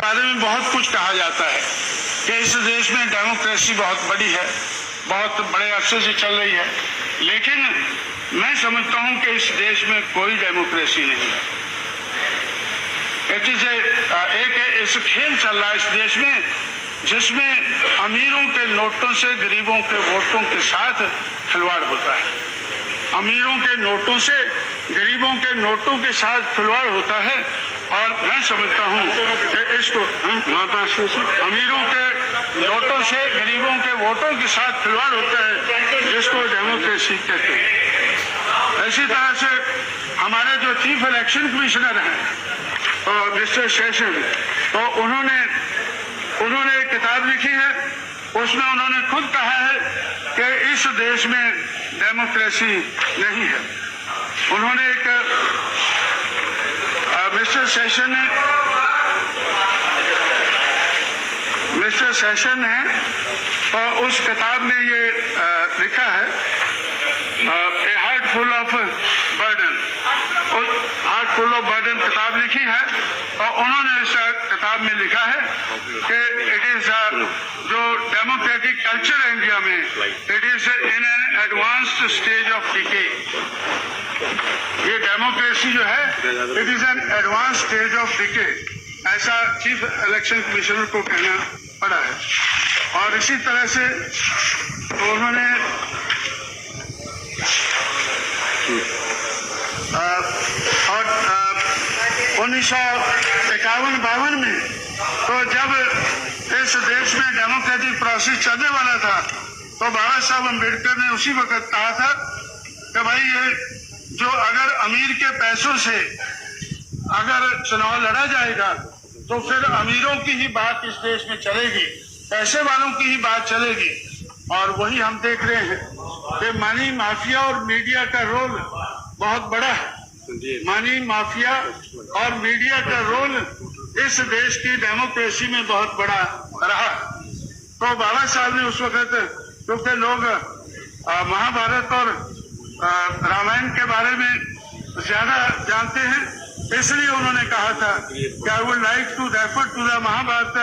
बारे में बहुत कुछ कहा जाता है कि इस देश में डेमोक्रेसी बहुत बड़ी है, बहुत बड़े अरसे से चल रही है, लेकिन मैं समझता हूं कि इस देश में कोई डेमोक्रेसी नहीं है। एक इस खेल चल रहा है इस देश में जिसमें अमीरों के नोटों से गरीबों के वोटों के साथ खिलवाड़ होता है। अमीरों के नोटों से गरीबों के नोटों के साथ खिलवाड़ होता है, और मैं समझता हूं कि इसको अमीरों के नोटों से गरीबों के वोटों के साथ खिलवाड़ होता है, जिसको डेमोक्रेसी कहते हैं। इसी तरह से हमारे जो चीफ इलेक्शन कमिश्नर हैं मिस्टर सेशन, तो उन्होंने एक किताब लिखी है, उसमें उन्होंने खुद कहा है कि इस देश में डेमोक्रेसी नहीं है। उन्होंने एक मिस्टर सेशन ने और उस किताब में ये लिखा है, ए हार्ट फुल ऑफ बर्डन किताब लिखी है, और उन्होंने इस किताब में लिखा है कि इट इज जो डेमोक्रेटिक कल्चर है इंडिया में, it is in an advanced stage of decay. ये डेमोक्रेसी जो है it is an advance stage of decay, ऐसा चीफ इलेक्शन कमिश्नर को कहना पड़ा है। और इसी तरह से उन्होंने और 1951-52 में तो जब इस देश में डेमोक्रेटिक प्रोसेस चलने वाला था, तो बाबा साहब अम्बेडकर ने उसी वक्त कहा था कि भाई ये जो अगर अमीर के पैसों से अगर चुनाव लड़ा जाएगा तो फिर अमीरों की ही बात इस देश में चलेगी, पैसे वालों की ही बात चलेगी। और वही हम देख रहे हैं कि मनी माफिया और मीडिया का रोल बहुत बड़ा है। मनी माफिया और मीडिया का रोल इस देश की डेमोक्रेसी में बहुत बड़ा रहा। तो बाबा साहब ने उस वक्त, क्योंकि लोग महाभारत और रामायण के बारे में ज्यादा जानते हैं, इसलिए उन्होंने कहा था कि I would like to refer to the Mahabharata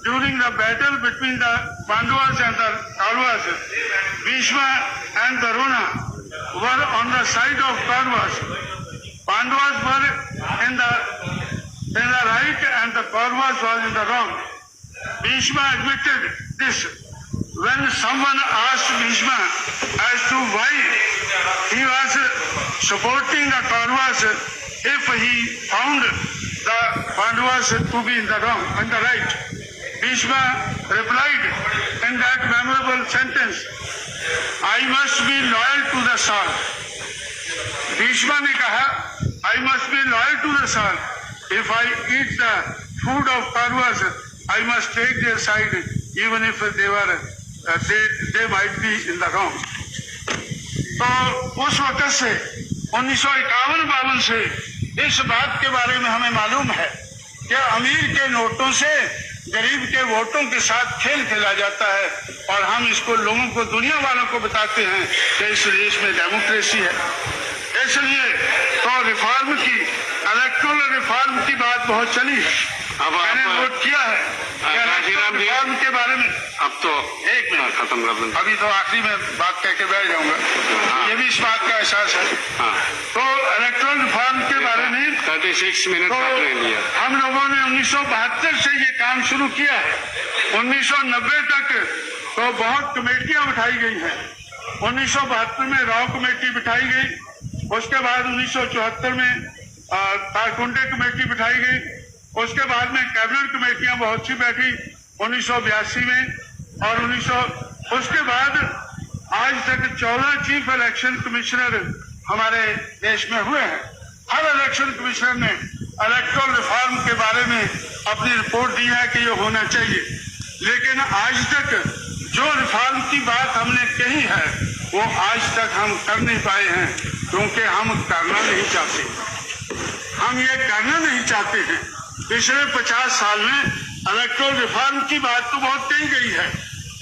during the battle between the Pandavas and the Kauravas. Bhishma and Drona were on the side of Kauravas. Pandavas were in the right and the Kauravas was in the wrong. Bhishma admitted this. When someone asked Bhishma as to why he was supporting the Kauravas if he found the Pandavas to be in the wrong and the right, Bhishma replied in that memorable sentence, I must be loyal to the Sal. Bhishma ने कहा, I must be loyal to the Sal. If I eat the food of Kauravas, I must take their side, even if they might be in the wrong. तो उस वक्त से 1951-52 से इस बात के बारे में हमें मालूम है कि अमीर के नोटों से गरीब के वोटों के साथ खेल खेला जाता है, और हम इसको लोगों को, दुनिया वालों को बताते हैं कि इस देश में डेमोक्रेसी है। इसलिए तो रिफॉर्म की, इलेक्टोरल रिफॉर्म की बात बहुत चली है। अब मैंने वोट किया है रिफॉर्म के बारे में। अब तो एक मिनट खत्म कर दें, अभी तो आखिरी में बात कह के बैठ जाऊंगा। ये भी इस बात का एहसास है। तो इलेक्टोरल रिफॉर्म के बारे में 36 मिनट लिया। हम लोगों ने 1972 से ये काम शुरू किया है। 1990 तक तो बहुत कमेटियां उठाई गई हैं। 1972 में रॉ कमेटी बिठाई गई, उसके बाद 1974 में तारकुंडे कमेटी बिठाई गई, उसके बाद में कैबिनेट कमेटियां बहुत सी बैठी 1982 में, और उसके बाद आज तक 14 चीफ इलेक्शन कमिश्नर हमारे देश में हुए हैं। हर इलेक्शन कमिश्नर ने इलेक्टोरल रिफॉर्म के बारे में अपनी रिपोर्ट दी है कि ये होना चाहिए, लेकिन आज तक जो रिफॉर्म की बात हमने कही है वो आज तक हम कर नहीं पाए हैं, क्योंकि हम करना नहीं चाहते। हम ये करना नहीं चाहते हैं। पिछले 50 साल में इलेक्टोरल रिफॉर्म की बात तो बहुत कही गई है,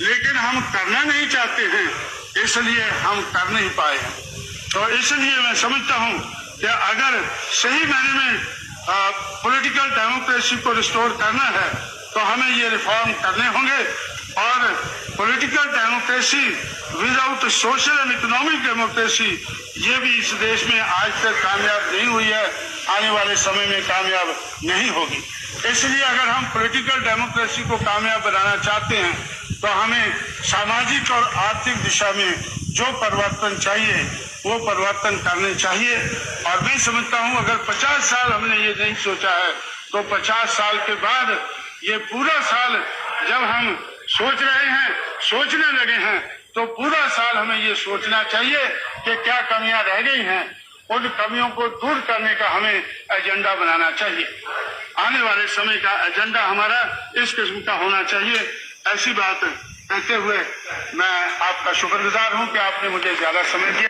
लेकिन हम करना नहीं चाहते हैं, इसलिए हम कर नहीं पाए हैं। तो इसलिए मैं समझता हूं कि अगर सही मायने में पॉलिटिकल डेमोक्रेसी को रिस्टोर करना है तो हमें ये रिफॉर्म करने होंगे। और political democracy without social and economic democracy ये भी इस देश में आज तक कामयाब नहीं हुई है, आने वाले समय में कामयाब नहीं होगी। इसलिए अगर हम पॉलिटिकल डेमोक्रेसी को कामयाब बनाना चाहते हैं तो हमें सामाजिक और आर्थिक दिशा में जो परिवर्तन चाहिए वो परिवर्तन करने चाहिए। और मैं समझता हूं अगर 50 साल हमने ये नहीं सोचा है तो 50 साल के बाद ये पूरा साल जब हम सोच रहे हैं, सोचने लगे हैं, तो पूरा साल हमें ये सोचना चाहिए कि क्या कमियां रह गई हैं, उन कमियों को दूर करने का हमें एजेंडा बनाना चाहिए। आने वाले समय का एजेंडा हमारा इस किस्म का होना चाहिए। ऐसी बात कहते हुए मैं आपका शुक्रगुजार हूं कि आपने मुझे ज्यादा समय दिया।